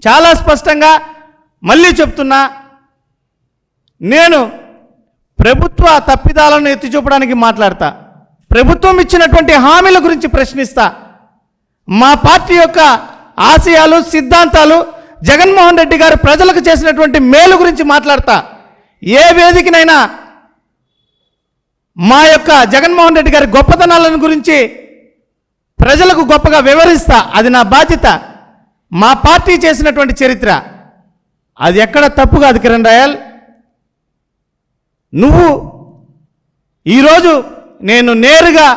చాలా స్పష్టంగా మళ్ళీ చెప్తున్నా, నేను ప్రభుత్వ తప్పిదాలను ఎత్తి చూపడానికి మాట్లాడతా, ప్రభుత్వం ఇచ్చినటువంటి హామీల గురించి ప్రశ్నిస్తా, మా పార్టీ యొక్క ఆశయాలు సిద్ధాంతాలు జగన్మోహన్ రెడ్డి గారు ప్రజలకు చేసినటువంటి మేలు గురించి మాట్లాడతా. ఏ వేదికనైనా మా యొక్క జగన్మోహన్ రెడ్డి గారి గొప్పతనాలను గురించి ప్రజలకు గొప్పగా వివరిస్తా. అది నా బాధ్యత. మా పార్టీ చేసినటువంటి చరిత్ర అది ఎక్కడ తప్పు కాదు. కిరణ్ రాయల్, నువ్వు ఈరోజు నేను నేరుగా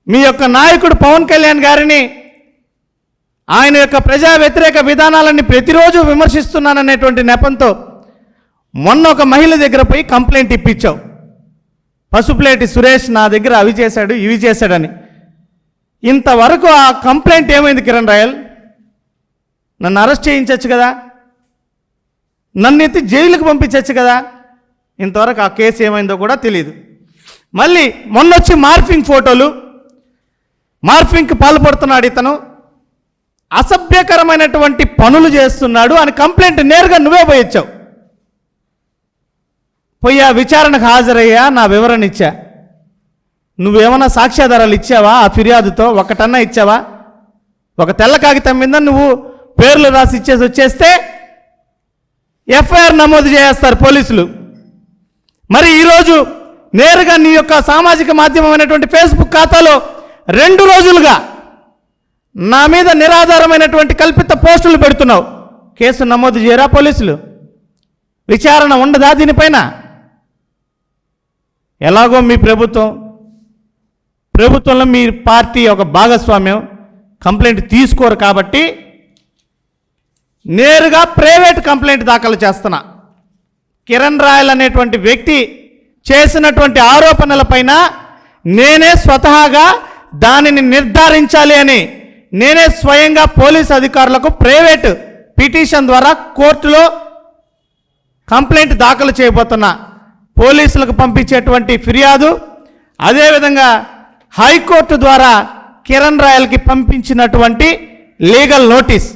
మీ యొక్క నాయకుడు పవన్ కళ్యాణ్ గారిని ఆయన యొక్క ప్రజా వ్యతిరేక విధానాలన్నీ ప్రతిరోజు విమర్శిస్తున్నాననేటువంటి నెపంతో మొన్న ఒక మహిళ దగ్గర పోయి కంప్లైంట్ ఇప్పించావు. పసుపులేటి సురేష్ నా దగ్గర అవి చేశాడు ఇవి చేశాడని. ఇంతవరకు ఆ కంప్లైంట్ ఏమైంది కిరణ్ రాయల్? నన్ను అరెస్ట్ చేయించవచ్చు కదా, నన్ను ఎత్తి జైలుకు పంపించవచ్చు కదా. ఇంతవరకు ఆ కేసు ఏమైందో కూడా తెలియదు. మళ్ళీ మొన్నొచ్చి మార్ఫింగ్ ఫోటోలు, మార్ఫింగ్కి పాల్పడుతున్నాడు ఇతను, అసభ్యకరమైనటువంటి పనులు చేస్తున్నాడు అని కంప్లైంట్ నేరుగా నువ్వే పోయొచ్చావు. పోయి ఆ విచారణకు హాజరయ్యా, నా వివరణ ఇచ్చా. నువ్వేమన్నా సాక్ష్యాధారాలు ఇచ్చావా? ఆ ఫిర్యాదుతో ఒకటన్నా ఇచ్చావా? ఒక తెల్ల కాగితం మీద నువ్వు పేర్లు రాసి ఇచ్చేసి వచ్చేస్తే ఎఫ్ఐఆర్ నమోదు చేస్తారు పోలీసులు. మరి ఈరోజు నేరుగా నీ యొక్క సామాజిక మాధ్యమమైనటువంటి ఫేస్బుక్ ఖాతాలో 2 రోజులుగా నా మీద నిరాధారమైనటువంటి కల్పిత పోస్టులు పెడుతున్నావు. కేసు నమోదు చేయరా పోలీసులు? విచారణ ఉండదా దీనిపైన? ఎలాగో మీ ప్రభుత్వంలో మీ పార్టీ ఒక భాగస్వామ్యం, కంప్లైంట్ తీసుకోరు కాబట్టి నేరుగా ప్రైవేట్ కంప్లైంట్ దాఖలు చేస్తున్నా. కిరణ్ రాయల్ అనేటువంటి వ్యక్తి చేసినటువంటి ఆరోపణలపైన నేనే స్వతహాగా దానిని నిర్ధారించాలి అని నేనే స్వయంగా పోలీస్ అధికారులకు ప్రైవేట్ పిటిషన్ ద్వారా కోర్టులో కంప్లైంట్ దాఖలు చేయబోతున్నా. పోలీసులకు పంపించేటువంటి ఫిర్యాదు, అదేవిధంగా హైకోర్టు ద్వారా కిరణ్ రాయల్కి పంపించినటువంటి లీగల్ నోటీస్